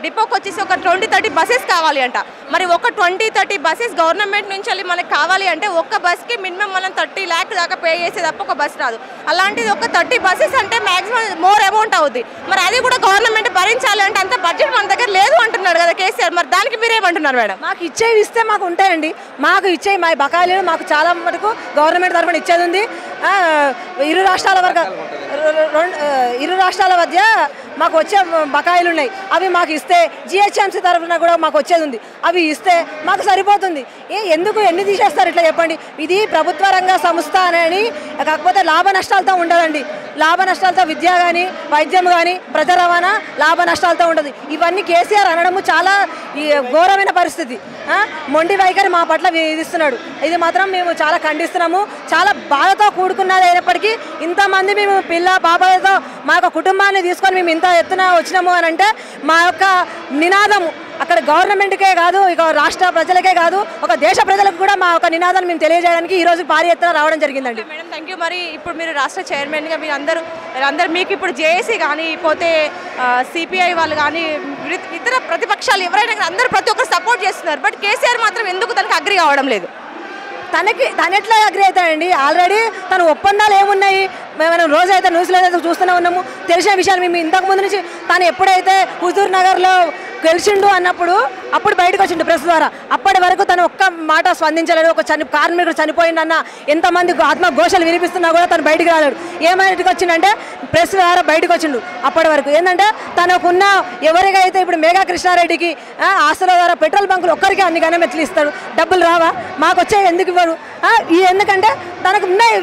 A: డిపోకి వచ్చేసి ఒక 20-30 బస్సెస్ కావాలి అంట. మరి ఒక 20-30 బస్సెస్ గవర్నమెంట్ నుంచి వెళ్ళి మనకి కావాలి అంటే ఒక్క బస్కి మినిమం మనం 30 lakhs దాకా పే చేసే తప్ప ఒక బస్ రాదు. అలాంటిది ఒక 30 బస్సెస్ అంటే మ్యాక్సిమం మోర్ అమౌంట్ అవుద్ది. మరి అది కూడా గవర్నమెంట్ భరించాలి అంటే అంత బడ్జెట్ మన దగ్గర లేదు అంటున్నాడు కదా కేసీఆర్. మరి దానికి మీరేమంటున్నారు మేడం?
F: మాకు ఇచ్చేవి ఇస్తే మాకు ఉంటాయండి. మాకు ఇచ్చే మా బకాయిలు మాకు చాలా మటుకు గవర్నమెంట్ తరఫున ఇచ్చేది ఉంది. ఇరు రాష్ట్రాల మధ్య మాకు వచ్చే బకాయిలు ఉన్నాయి. అవి మాకు ఇస్తే జిహెచ్ఎంసీ తరఫున కూడా మాకు వచ్చేది ఉంది. అవి ఇస్తే మాకు సరిపోతుంది. ఎందుకు ఎన్ని తీసేస్తారు ఇట్లా చెప్పండి. ఇది ప్రభుత్వ రంగ సంస్థ అని, కాకపోతే లాభ నష్టాలతో ఉండదండి. లాభ నష్టాలతో విద్య కానీ, వైద్యం కానీ, ప్రజా రవాణా లాభ నష్టాలతో ఉండదు. ఇవన్నీ కేసీఆర్ అనడము చాలా ఘోరమైన పరిస్థితి. మొండి వైఖరి మా పట్ల విధిస్తున్నాడు. ఇది మాత్రం మేము చాలా ఖండిస్తున్నాము. చాలా బాధతో కూడుకున్నది అయినప్పటికీ ఇంతమంది మేము పిల్ల పాపలతో మా యొక్క కుటుంబాన్ని తీసుకొని మేము ఇంత ఎత్తున వచ్చినాము అని అంటే మా యొక్క నినాదము అక్కడ గవర్నమెంట్కే కాదు, ఇక రాష్ట్ర ప్రజలకే కాదు, ఒక దేశ ప్రజలకు కూడా మా యొక్క నినాదాన్ని మేము తెలియజేయడానికి ఈరోజు భారీ ఎత్తున రావడం జరిగిందండి.
A: Madam thank you. మరి ఇప్పుడు మీరు రాష్ట్ర చైర్మన్గా మీరు అందరూ మీకు ఇప్పుడు జేఏసీ కానీ పోతే సిపిఐ వాళ్ళు కానీ ఇతర ప్రతిపక్షాలు ఎవరైనా అందరూ ప్రతి ఒక్కరు సపోర్ట్ చేస్తున్నారు. బట్ కేసీఆర్ మాత్రం ఎందుకు తనకు అగ్రి కావడం లేదు?
F: తను ఎట్లా అగ్రి అవుతాడండి? ఆల్రెడీ తను ఒప్పందాలు ఏమున్నాయి మనం రోజైతే న్యూస్లో అయితే చూస్తూనే ఉన్నాము. తెలిసిన విషయాలు మేము ఇంతకుముందు నుంచి తను ఎప్పుడైతే హుజూర్ నగర్లో గెలిచిండు అన్నప్పుడు అప్పుడు బయటకు వచ్చిండు ప్రెస్ ద్వారా. అప్పటి వరకు తను ఒక్క మాట స్పందించలేడు. ఒక కార్మికుడు చనిపోయిందన్న ఎంతమంది ఆత్మఘోషలు వినిపిస్తున్నా కూడా తను బయటికి రాలేడు. ఏమైనా వచ్చిందంటే ప్రెస్ ద్వారా బయటకు వచ్చిండు. అప్పటి వరకు ఏంటంటే తనకున్న ఎవరికైతే ఇప్పుడు మేఘా కృష్ణారెడ్డికి ఆస్తుల ద్వారా పెట్రోల్ బంకులు ఒక్కరికి అన్ని గణమెట్లు ఇస్తాడు. డబ్బులు రావా? మాకు వచ్చే ఎందుకు ఇవ్వరు? ఎందుకంటే తనకు ఉన్నాయి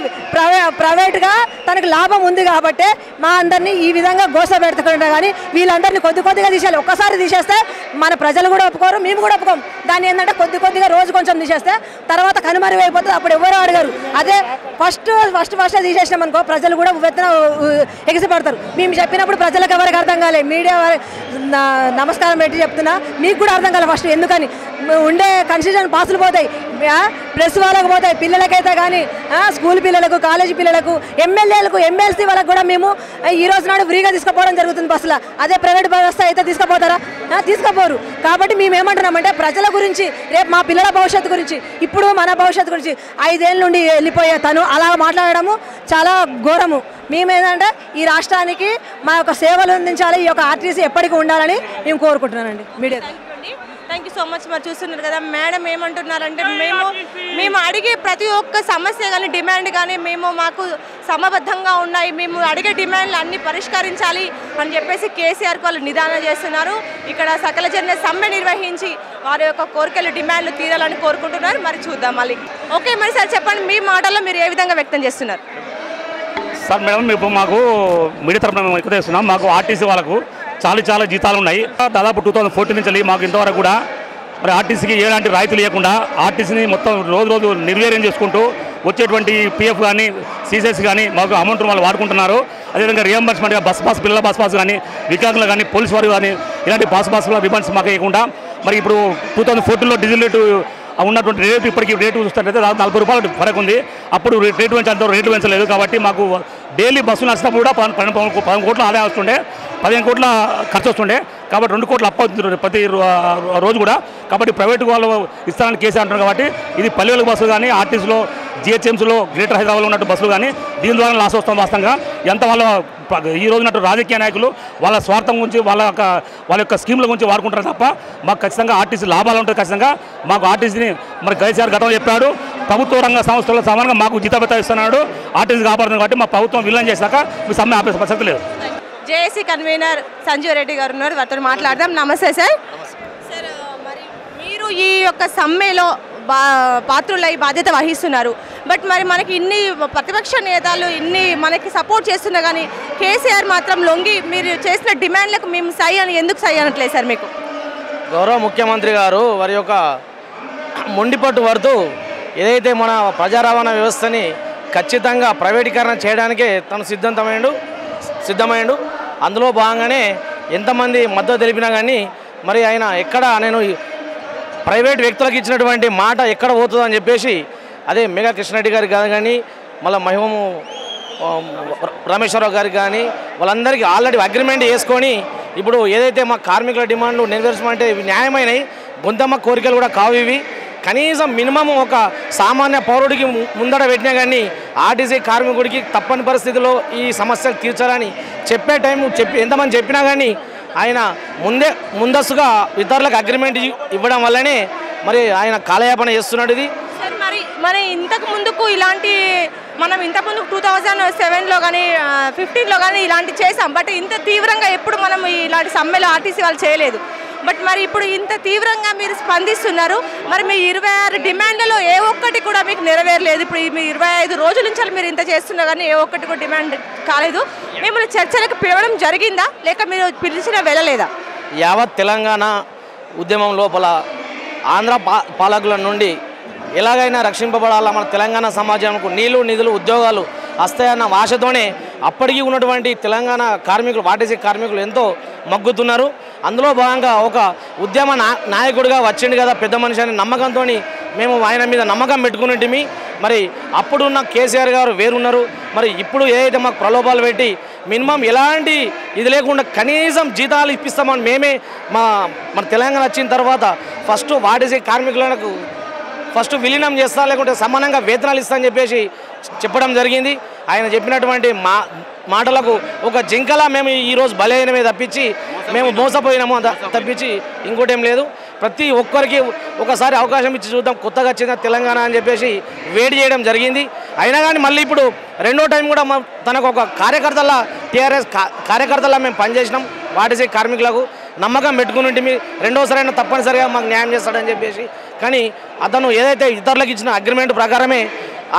F: ప్రైవేట్గా తనకు లాభం ఉంది కాబట్టి మా అందరినీ ఈ విధంగా గోస పెడుతుంటే కానీ వీళ్ళందరినీ కొద్దిగా తీసేయాలి. ఒక్కసారి తీసేస్తే మన ప్రజలు కూడా ఒప్పుకోరు, మేము కూడా ఒప్పుకోం. దాన్ని ఏంటంటే కొద్దిగా రోజు కొంచెం తీసేస్తే తర్వాత కనుమరుగు అయిపోతుంది. అప్పుడు ఎవరు అడగరు. అదే ఫస్ట్ తీసేసినాం అనుకో ప్రజలు కూడా వెత్తన ఎగిసిపడతారు. మేము చెప్పినప్పుడు ప్రజలకు ఎవరికి అర్థం కాలే. మీడియా నమస్కారం పెట్టి చెప్తున్నా, మీకు కూడా అర్థం కాలే ఫస్ట్. ఎందుకని ఉండే కన్స్టిట్యూషన్ పాసులు పోతాయి, ప్రెస్ వాళ్ళకు పోతాయి, పిల్లలకైతే కానీ స్కూల్ పిల్లలకు, కాలేజీ పిల్లలకు, ఎమ్మెల్యేలకు, ఎమ్మెల్సీ వాళ్ళకు కూడా మేము ఈ రోజు నాడు ఫ్రీగా తీసుకుపోవడం జరుగుతుంది బస్సులో. అదే ప్రైవేట్ వ్యవస్థ అయితే తీసుకుపోతారా? తీసుకుపోరు. కాబట్టి మేము ఏమంటున్నామంటే ప్రజల గురించి, రేపు మా పిల్లల భవిష్యత్తు గురించి, ఇప్పుడు మన భవిష్యత్తు గురించి 5 ఏళ్ళ నుండి వెళ్ళిపోయే తను అలా మాట్లాడడము చాలా ఘోరము. మేమేంటంటే ఈ రాష్ట్రానికి మా యొక్క సేవలు అందించాలి, ఈ యొక్క ఆర్టీసీ ఎప్పటికీ ఉండాలని మేము కోరుకుంటున్నానండి. Media
A: thank you so much. మరి చూస్తున్నారు కదా మేడం ఏమంటున్నారంటే మేము అడిగే ప్రతి ఒక్క సమస్య కానీ డిమాండ్ కానీ మాకు సమబద్ధంగా ఉన్నాయి, మేము అడిగే డిమాండ్లు అన్ని పరిష్కరించాలి అని చెప్పేసి కేసీఆర్ వాళ్ళు నిదానం చేస్తున్నారు. ఇక్కడ సకల జన సమ్మె నిర్వహించి వారి యొక్క కోరికలు డిమాండ్లు తీరాలని కోరుకుంటున్నారు. మరి చూద్దాం మళ్ళీ. ఓకే మరి సార్ చెప్పండి, మీ మాటల్లో మీరు ఏ విధంగా వ్యక్తం చేస్తున్నారు?
G: సార్ మేడం ఇప్పుడు మాకు మీడియా తరఫున మేము ఎక్కువ చేస్తున్నాం. మాకు ఆర్టీసీ వాళ్ళకు చాలా జీతాలు ఉన్నాయి. దాదాపు 2014 నుంచి మాకు ఇంతవరకు కూడా మరి ఆర్టీసీకి ఎలాంటి రాయితీలు లేకుండా ఆర్టీసీని మొత్తం రోజు నిర్వీర్యం చేసుకుంటూ వచ్చేటువంటి పిఎఫ్ కానీ సీసెస్ కానీ మాకు అమౌంట్ వాళ్ళు వాడుకుంటున్నారు. అదేవిధంగా రియంబర్స్మెంట్గా పిల్లల బస్ పాస్ కానీ, వికలాంగులు కానీ, పోలీసు వారు కానీ ఇలాంటి పాస్ రిబన్స్ మాకు వేయకుండా మరి ఇప్పుడు 2014లో డీజిల్ రేటు ఉన్నటువంటి రేటు ఇప్పటికీ రేటు చూస్తున్నట్లయితే 40 రూపాయలు ఫరక్ ఉంది. అప్పుడు రేటు పెంచేంత రేటు పెంచలేదు. కాబట్టి మాకు డైలీ బస్సులు నచ్చినప్పుడు కూడా 11 కోట్ల ఆదాయం వస్తుండే, 15 కోట్ల ఖర్చు వస్తుండే. కాబట్టి 2 కోట్ల అప్పు అవుతుంది ప్రతి రోజు కూడా. కాబట్టి ప్రైవేటు వాళ్ళు ఇస్తారని కేసీ అంటున్నారు. కాబట్టి ఇది పల్లెలకు బస్సులు కానీ, ఆర్టీసీలో, జిహెచ్ఎంసీలో, గ్రేటర్ హైదరాబాద్లో ఉన్నట్టు బస్సులు కానీ దీని ద్వారా లాస్ వస్తాం. వాస్తవంగా ఎంత వాళ్ళ ఈ రోజునట్టు రాజకీయ నాయకులు వాళ్ళ స్వార్థం గురించి వాళ్ళ యొక్క స్కీమ్ల గురించి వాడుకుంటారు తప్ప మాకు ఖచ్చితంగా ఆర్టీసీ లాభాలు ఉంటాయి. ఖచ్చితంగా మాకు ఆర్టీసీని మరి కేసీఆర్ గతంలో చెప్పాడు, ప్రభుత్వ రంగ సంస్థల్లో సమానంగా మాకు జీతభత్తా ఇస్తున్నాడు, ఆర్టీసీ కాపాడుతుంది. కాబట్టి మా ప్రభుత్వం విలన్ చేశాక మీ సమ్మె ఆపే ప్రసక్తి లేదు.
A: జేఏసీ కన్వీనర్ సంజీవ్ రెడ్డి గారు ఉన్నారు, వారితో మాట్లాడదాం. నమస్తే సార్. సార్ మరి మీరు ఈ యొక్క సమ్మెలో పాత్రులై బాధ్యత వహిస్తున్నారు. బట్ మరి మనకి ఇన్ని ప్రతిపక్ష నేతలు ఇన్ని మనకి సపోర్ట్ చేస్తున్నా కానీ కేసీఆర్ మాత్రం లొంగి మీరు చేసిన డిమాండ్లకు మేము సై అని ఎందుకు సై అనట్లేదు సార్? మీకు
H: గౌరవ ముఖ్యమంత్రి గారు వారి యొక్క మొండిపట్టు పడుతూ ఏదైతే మన ప్రజా రవాణా వ్యవస్థని ఖచ్చితంగా ప్రైవేటీకరణ చేయడానికే తను సిద్ధమైండు. అందులో భాగంగానే ఎంతమంది మద్దతు తెలిపినా కానీ మరి ఆయన నేను ప్రైవేట్ వ్యక్తులకు ఇచ్చినటువంటి మాట ఎక్కడ పోతుందని చెప్పేసి అదే మేఘా కృష్ణారెడ్డి గారికి కానీ మళ్ళీ మహిమము రమేశ్వరరావు గారికి కానీ వాళ్ళందరికీ ఆల్రెడీ అగ్రిమెంట్ చేసుకొని ఇప్పుడు ఏదైతే మా కార్మికుల డిమాండ్లు నెరవేర్చమంటే ఇవి న్యాయమైనవి, గొంతమ్మ కోరికలు కూడా కావు. ఇవి కనీసం మినిమం ఒక సామాన్య పౌరుడికి ముందడ పెట్టినా కానీ ఆర్టీసీ కార్మికుడికి తప్పని పరిస్థితిలో ఈ సమస్యలు తీర్చాలని ఎంతమంది చెప్పినా కానీ ఆయన ముందస్తుగా ఇతరులకు అగ్రిమెంట్ ఇవ్వడం వల్లనే మరి ఆయన కాలయాపన చేస్తున్నాడు. ఇది
A: మరి ఇంతకు ముందుకు ఇలాంటి మనం ఇంతకుముందు 2007లో కానీ 15లో కానీ ఇలాంటి చేసాం. బట్ ఇంత తీవ్రంగా ఎప్పుడు మనం ఇలాంటి సమ్మెలో ఆర్టీసీ వాళ్ళు చేయలేదు. బట్ మరి ఇప్పుడు ఇంత తీవ్రంగా మీరు స్పందిస్తున్నారు. మరి మీ 26 డిమాండ్లలో ఏ ఒక్కటి కూడా మీకు నెరవేరలేదు. ఇప్పుడు మీ 25 రోజుల నుంచి మీరు ఇంత చేస్తున్నా కానీ ఏ ఒక్కటి కూడా డిమాండ్ కాలేదు. మిమ్మల్ని చర్చలకు పిలవడం జరిగిందా లేక మీరు పిలిచినా వెళ్ళలేదా?
H: యావత్ తెలంగాణ ఉద్యమం లోపల ఆంధ్ర పాలకుల నుండి ఎలాగైనా రక్షింపబడాలా, మన తెలంగాణ సమాజంకు నీళ్లు నిధులు ఉద్యోగాలు వస్తాయన్న ఆశతోనే అప్పటికి ఉన్నటువంటి తెలంగాణ కార్మికులు ఆర్టీసీ కార్మికులు ఎంతో మగ్గుతున్నారు. అందులో భాగంగా ఒక ఉద్యమ నాయకుడిగా వచ్చిండు కదా పెద్ద మనిషి అనే నమ్మకంతో మేము ఆయన మీద నమ్మకం పెట్టుకునేటిమి. మరి అప్పుడున్న కేసీఆర్ గారు వేరున్నారు. మరి ఇప్పుడు ఏదైతే మాకు ప్రలోభాలు పెట్టి మినిమం ఎలాంటి ఇది లేకుండా కనీసం జీతాలు ఇప్పిస్తామని మేమే మన తెలంగాణ వచ్చిన తర్వాత ఫస్ట్ ఆర్టీసీ కార్మికులకు ఫస్ట్ విలీనం చేస్తా లేకుంటే సమానంగా వేతనాలు ఇస్తా అని చెప్పేసి చెప్పడం జరిగింది. ఆయన చెప్పినటువంటి మాటలకు ఒక జింకలా మేము ఈరోజు బలైనమే తప్పించి మేము మోసపోయినాము తప్పించి ఇంకోటేం లేదు. ప్రతి ఒక్కరికి ఒకసారి అవకాశం ఇచ్చి చూద్దాం, కొత్తగా వచ్చిన తెలంగాణ అని చెప్పేసి వేడి చేయడం జరిగింది. అయినా కానీ మళ్ళీ ఇప్పుడు రెండో టైం కూడా తనకు ఒక కార్యకర్తలా టీఆర్ఎస్ కార్యకర్తలా మేము పనిచేసినాం. ఆర్టీసీ కార్మికులకు నమ్మకం పెట్టుకుని రెండోసారైనా తప్పనిసరిగా మాకు న్యాయం చేస్తాడని చెప్పేసి. కానీ అతను ఏదైతే ఇతరులకు ఇచ్చిన అగ్రిమెంట్ ప్రకారమే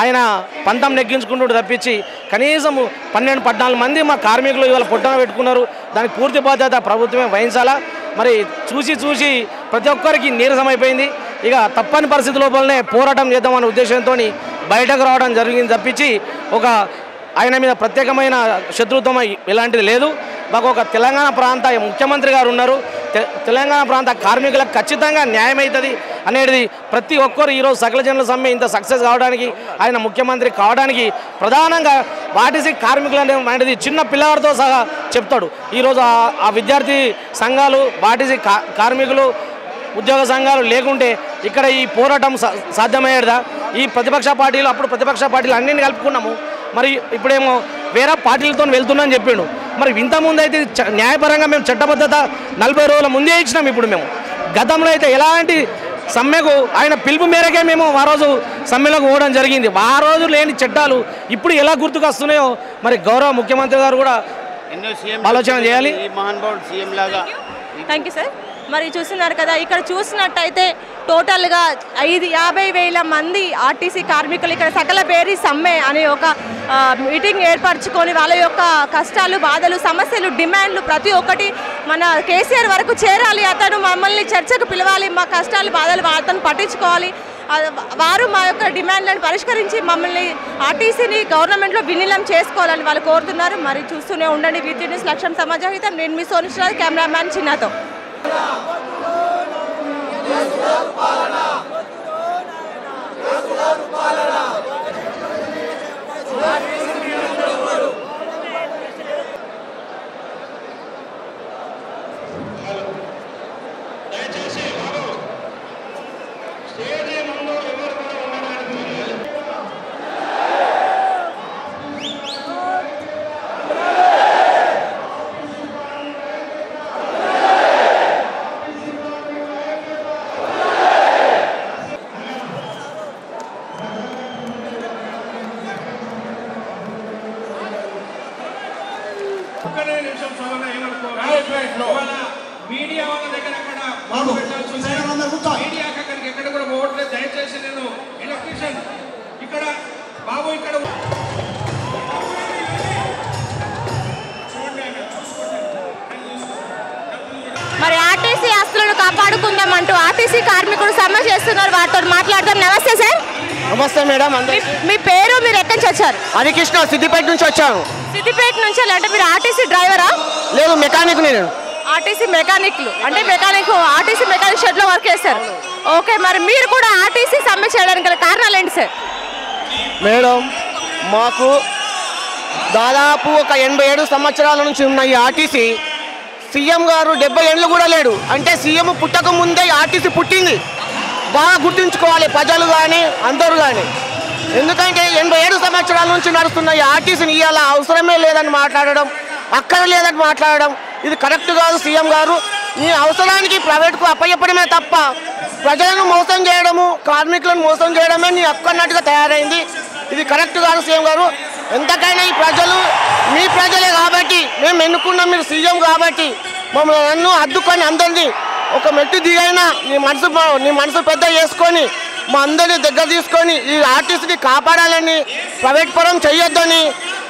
H: ఆయన పంతం నెగ్గించుకుంటూ తప్పించి కనీసం 12-14 మంది మా కార్మికులు ఇవాళ పొట్టన పెట్టుకున్నారు. దానికి పూర్తి బాధ్యత ప్రభుత్వమే వహించాలా. మరి చూసి ప్రతి ఒక్కరికి నీరసమైపోయింది. ఇక తప్పని పరిస్థితి లోపలనే పోరాటం చేద్దామనే ఉద్దేశంతో బయటకు రావడం జరిగింది తప్పించి ఒక ఆయన మీద ప్రత్యేకమైన శత్రుత్వం ఎలాంటిది లేదు. మాకు ఒక తెలంగాణ ప్రాంత ముఖ్యమంత్రి గారు ఉన్నారు. తెలంగాణ ప్రాంత కార్మికులకు ఖచ్చితంగా న్యాయం అవుతుంది అనేది ప్రతి ఒక్కరు ఈరోజు సకల జనుల సమ్మె ఇంత సక్సెస్ కావడానికి ఆయన ముఖ్యమంత్రి కావడానికి ప్రధానంగా ఆర్టీసీ కార్మికులు అనేది చిన్న పిల్లవాడితో సహా చెప్తాడు. ఈరోజు ఆ విద్యార్థి సంఘాలు ఆర్టీసీ కార్మికులు ఉద్యోగ సంఘాలు లేకుంటే ఇక్కడ ఈ పోరాటం సాధ్యమయ్యేదా? ఈ ప్రతిపక్ష పార్టీలు అప్పుడు ప్రతిపక్ష పార్టీలు అన్నింటిని కలుపుకున్నాము. మరి ఇప్పుడేమో వేరే పార్టీలతో వెళ్తున్నామని చెప్పిండు. మరి ఇంతకుముందు అయితే న్యాయపరంగా మేము చట్టబద్ధత 40 రోజుల ముందే ఇచ్చినాం. ఇప్పుడు మేము గతంలో అయితే ఎలాంటి సమ్మెకు ఆయన పిలుపు మేరకే మేము ఆ రోజు సమ్మెలోకి పోవడం జరిగింది. ఆ రోజు లేని చట్టాలు ఇప్పుడు ఎలా గుర్తుకొస్తున్నాయో మరి గౌరవ ముఖ్యమంత్రి గారు కూడా ఆలోచన చేయాలి.
A: Thank you sir. మరి చూస్తున్నారు కదా, ఇక్కడ చూసినట్టయితే టోటల్గా 50,000 మంది ఆర్టీసీ కార్మికులు ఇక్కడ సకల బేరీ సమ్మె అనే ఒక మీటింగ్ ఏర్పరచుకొని వాళ్ళ యొక్క కష్టాలు, బాధలు, సమస్యలు, డిమాండ్లు ప్రతి ఒక్కటి మన కేసీఆర్ వరకు చేరాలి. అతను మమ్మల్ని చర్చకు పిలవాలి, మా కష్టాలు, బాధలు అతను పట్టించుకోవాలి. వారు మా యొక్క డిమాండ్లను పరిష్కరించి మమ్మల్ని ఆర్టీసీని గవర్నమెంట్లో విలీనం చేసుకోవాలని వాళ్ళు కోరుతున్నారు. మరి చూస్తూనే ఉండండి వీటి న్యూస్ లక్ష్యం సమాజహితం. నేను మీ సోనిశ్రాజ్, కెమెరామ్యాన్ చిన్నతో.
I: మీడియా వాళ్ళ దగ్గర మీడియాకి అక్కడికి ఎక్కడ కూడా పోవట్లేదు. దయచేసి నేను ఎలక్ట్రీషియన్ ఇక్కడ బాబు ఇక్కడ
A: మరి ఆర్టీసీ ఆస్తులను కాపాడుకుందామంటూ ఆర్టీసీ కార్మికులు సమ్మె చేస్తున్నారు. వారితో మాట్లాడదాం. నమస్తే సార్.
J: నమస్తే మేడం.
A: మీ పేరు, మీరు ఎక్కడి నుంచి వచ్చారు?
J: హరికృష్ణ, సిద్దిపేట నుంచి వచ్చాను.
A: సిద్దిపేట నుంచి అంటే మీరు ఆర్టీసీ డ్రైవరా?
J: లేదు, మెకానిక్. నేను
A: ఆర్టీసీ మెకానిక్లు అంటే ఆర్టీసీ మెకానిక్ షెడ్లో వర్క్ చేస్తారు. ఓకే, మరి మీరు కూడా ఆర్టీసీ సమ్మె చేయడానికి గల కారణాలు ఏంటి సార్?
J: మేడం, మాకు దాదాపు ఒక 87 సంవత్సరాల నుంచి ఉన్న ఈ ఆర్టీసీ సీఎం గారు 70 ఏళ్ళు కూడా లేడు. అంటే సీఎం పుట్టక ముందే ఆర్టీసీ పుట్టింది. బాగా గుర్తుంచుకోవాలి ప్రజలు కానీ అందరూ కానీ. ఎందుకంటే 87 సంవత్సరాల నుంచి నడుస్తున్న ఈ ఆర్టీసీని ఇవాళ అవసరమే లేదని మాట్లాడడం, అక్కడ లేదని మాట్లాడడం ఇది కరెక్ట్ కాదు. సీఎం గారు ఈ అవసరానికి ప్రైవేట్కు అప్పచెప్పడమే తప్ప ప్రజలను మోసం చేయడము, కార్మికులను మోసం చేయడమే నీ హక్కు అన్నట్టుగా తయారైంది. ఇది కరెక్ట్ కాదు సీఎం గారు. ఎంతకైనా ఈ ప్రజలు మీ ప్రజలే కాబట్టి మేము ఎన్నుకున్నాం, మీరు సీఎం కాబట్టి నన్ను అద్దుకొని అందరినీ ఒక మెట్టు దిగైనా నీ మనసు పెద్ద చేసుకొని మా అందరినీ దగ్గర తీసుకొని ఈ ఆర్టీసీని కాపాడాలని, ప్రైవేట్ పరం చేయొద్దని,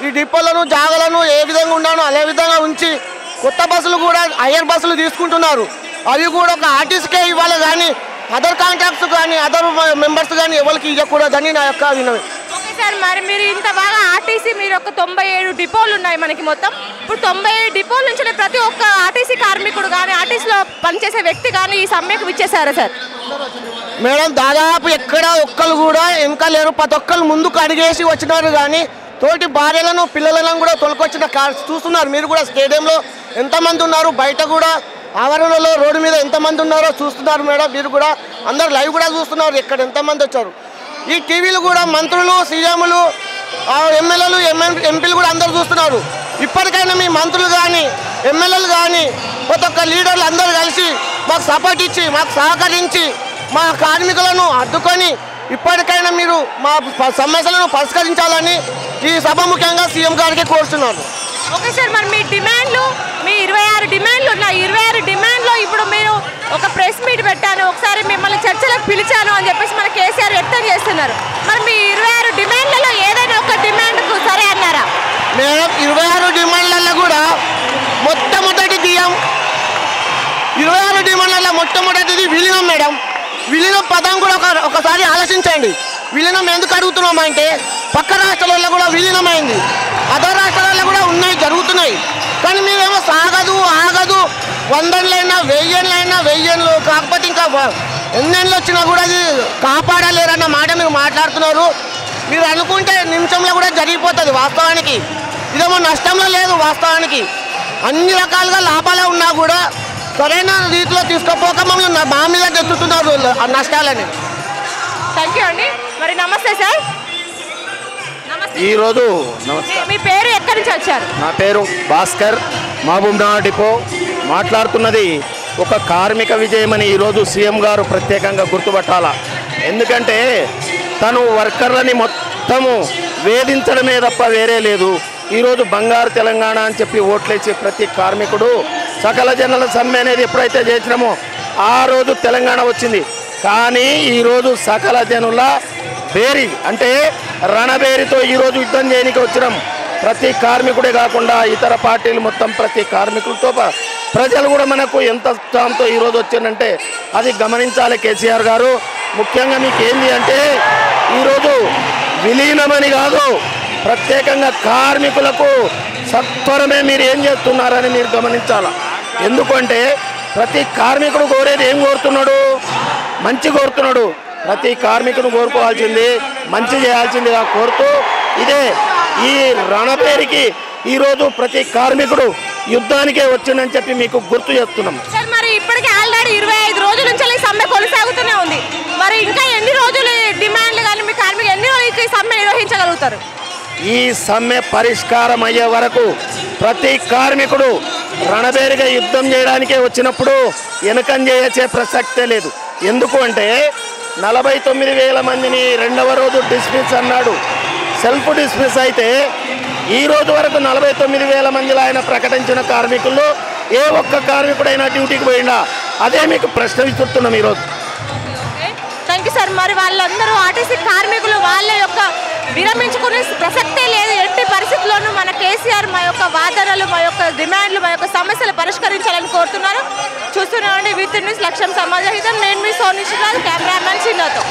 J: ఈ డిపోలను జాగలను ఏ విధంగా ఉన్నానో అదే విధంగా ఉంచి కొత్త బస్సులు కూడా హైయర్ బస్సులు తీసుకుంటున్నారు. అవి కూడా ఒక ఆర్టీసీకే ఇవ్వాలి కానీ అదర్ కాంట్రాక్ట్స్ కానీ అదర్ మెంబర్స్ కానీ ఎవరికి ఇవ్వకూడదని నా యొక్క వినవి.
A: ఓకే సార్, మరి మీరు ఇంత బాగా ఆర్టీసీ మీరు ఒక 97 డిపోలు ఉన్నాయి మనకి మొత్తం. ఇప్పుడు 97 డిపోల నుంచి ప్రతి ఒక్క ఆర్టీసీ కార్మికుడు కానీ ఆర్టీసీలో పనిచేసే వ్యక్తి కానీ ఈ సమ్మెకు విచ్చేసారా సార్?
J: మేడం దాదాపు ఎక్కడ ఒక్కరు కూడా వెనక లేరు, ప్రతి ఒక్కరు ముందుకు అడిగేసి వచ్చినారు కానీ తోటి భార్యలను పిల్లలను కూడా తొలకొచ్చిన చూస్తున్నారు. మీరు కూడా స్టేడియంలో ఎంతమంది ఉన్నారు, బయట కూడా ఆవరణలో రోడ్డు మీద ఎంతమంది ఉన్నారో చూస్తున్నారు మేడం. మీరు కూడా అందరు లైవ్ కూడా చూస్తున్నారు ఎక్కడ ఎంతమంది వచ్చారు. ఈ టీవీలు కూడా మంత్రులు, సీఎంలు, ఎమ్మెల్యేలు, ఎంపీలు కూడా అందరు చూస్తున్నారు. ఇప్పటికైనా మీ మంత్రులు కానీ ఎమ్మెల్యేలు కానీ ప్రతి ఒక్క లీడర్లు అందరూ కలిసి మాకు సపోర్ట్ ఇచ్చి మాకు సహకరించి మా కార్మికులను అడ్డుకొని ఇప్పటికైనా మీరు మా సమస్యలను పరిష్కరించాలని ఈ సభ ముఖ్యంగా సీఎం గారికి కోరుతున్నాను.
A: ఓకే సార్, మరి మీ డిమాండ్లు, మీ 26 డిమాండ్లు ఉన్నాయి. 26 డిమాండ్లో ఇప్పుడు మీరు ఒక ప్రెస్ మీట్ పెట్టాను, ఒకసారి మిమ్మల్ని చర్చలకు పిలిచాను అని చెప్పేసి మన కేసీఆర్ వ్యక్తం చేస్తున్నారు. మరి మీ 26 డిమాండ్లలో ఏదైనా ఒక డిమాండ్కు సరే అన్నారా?
J: మేడం 26 డిమాండ్లలో కూడా మొట్టమొదటి 26 డిమాండ్లలో మొట్టమొదటిది విలీనం మేడం. విలీనం పదం కూడా ఒకసారి ఆలోచించండి. విలీనం ఎందుకు అడుగుతున్నామంటే పక్క రాష్ట్రాలలో కూడా విలీనమైంది, అదర్ రాష్ట్రాలలో కూడా ఉన్నాయి, జరుగుతున్నాయి. కానీ మీరేమో సాగదు ఆగదు 100 ఏళ్ళైనా 1000 ఏళ్ళు కాకపోతే ఇంకా ఎన్నేళ్ళు వచ్చినా కూడా అది కాపాడలేరన్న మాట మీరు మాట్లాడుతున్నారు. మీరు అనుకుంటే నిమిషంలో కూడా జరిగిపోతుంది. వాస్తవానికి ఇదేమో నష్టంలో లేదు. వాస్తవానికి అన్ని రకాలుగా లాభాలే ఉన్నా కూడా సరైన రీతిలో తీసుకోపోక మమ్మల్ని మా మీద ఎత్తుతున్నారు ఆ నష్టాలని.
A: థ్యాంక్ యూ అండి. మరి నమస్తే సార్.
K: ఈరోజు
A: మీ పేరు ఎక్కడి నుంచి వచ్చారు?
K: నా పేరు భాస్కర్, మహబూబ్నగర్ డిపో. మాట్లాడుతున్నది ఒక కార్మిక విజయమని ఈరోజు సీఎం గారు ప్రత్యేకంగా గుర్తుపట్టాల. ఎందుకంటే తను వర్కర్లని మొత్తము వేధించడమే తప్ప వేరే లేదు. ఈరోజు బంగారు తెలంగాణ అని చెప్పి ఓట్లేసే ప్రతి కార్మికుడు సకల జనుల సమ్మె అనేది ఎప్పుడైతే చేసినామో ఆ రోజు తెలంగాణ వచ్చింది. కానీ ఈరోజు సకల జనుల బేరి అంటే రణబేరితో ఈరోజు యుద్ధం చేయడానికి వచ్చినాం. ప్రతి కార్మికుడే కాకుండా ఇతర పార్టీలు మొత్తం ప్రతి కార్మికులతో ప్రజలు కూడా మనకు ఎంత ఉత్సాహంతో ఈరోజు వచ్చిందంటే అది గమనించాలి కేసీఆర్ గారు. ముఖ్యంగా మీకు ఏంది అంటే ఈరోజు విలీనమని కాదు, ప్రత్యేకంగా కార్మికులకు సత్వరమే మీరు ఏం చేస్తున్నారని మీరు గమనించాలి. ఎందుకంటే ప్రతి కార్మికుడు కోరేది ఏం కోరుతున్నాడు? మంచి కోరుతున్నాడు. ప్రతి కార్మికుడు కోరుకోవాల్సింది మంచి చేయాల్సిందిగా కోరుతూ ఇదే ఈ రణబేరికి ఈరోజు ప్రతి కార్మికుడు యుద్ధానికే వచ్చిందని చెప్పి మీకు గుర్తు చేస్తున్నాం.
A: సార్, మరి ఇప్పటికే ఆల్రెడీ 25 రోజుల నుంచి సమ్మె కొనసాగుతూనే ఉంది. మరి ఇంకా ఎన్ని రోజులు డిమాండ్లు కానీ మీ కార్మికులు ఎన్ని రోజులు ఈ సమ్మె నిర్వహించగలుగుతారు?
K: ఈ సమ్మె పరిష్కారం అయ్యే వరకు ప్రతి కార్మికుడు రణబేరిగా యుద్ధం చేయడానికే వచ్చినప్పుడు వెనకం చేసే ప్రసక్తే లేదు. ఎందుకు అంటే 49,000 మందిని రెండవ రోజు డిస్మిస్ అన్నాడు. సెల్ఫ్ డిస్మిస్ అయితే ఈ రోజు వరకు 49,000 మందిలో ఆయన ప్రకటించిన కార్మికుల్లో ఏ ఒక్క కార్మికుడైనా డ్యూటీకి పోయిందా? అదే మీకు ప్రశ్న విసురుతున్నాం ఈరోజు.
A: Thank you sir. మరి వాళ్ళందరూ ఆర్టీసీ కార్మికులు వాళ్ళ యొక్క విరమించుకునే ప్రసక్తే లేదు. ఎట్టి పరిస్థితుల్లోనూ మన కేసీఆర్ మా యొక్క వాదనలు, మా యొక్క డిమాండ్లు, మా యొక్క సమస్యలు పరిష్కరించాలని కోరుతున్నారు. చూస్తున్నామండి విత్ న్యూస్ లక్ష్యం సమాజహితం. నేను మీ సోనిష్ రాజ్, కెమెరామెన్ చిన్నతో.